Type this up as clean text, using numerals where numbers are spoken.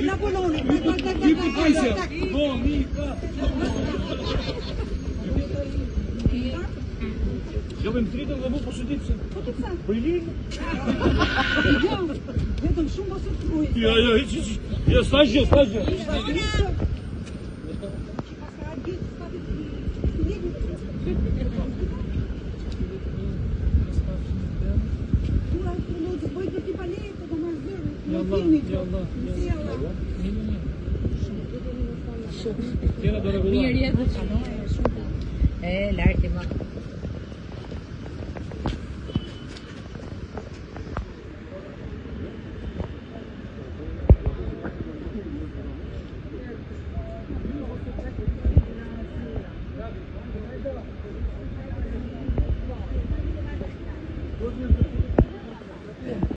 La Polonia. Jo me më tritën dhe mu po së ditë se. Po të pësa? Po I linë. Jo, vetëm shumë ose të kuj. Jo, s'ta gjë. Mirë jetë. E, lartë i ma.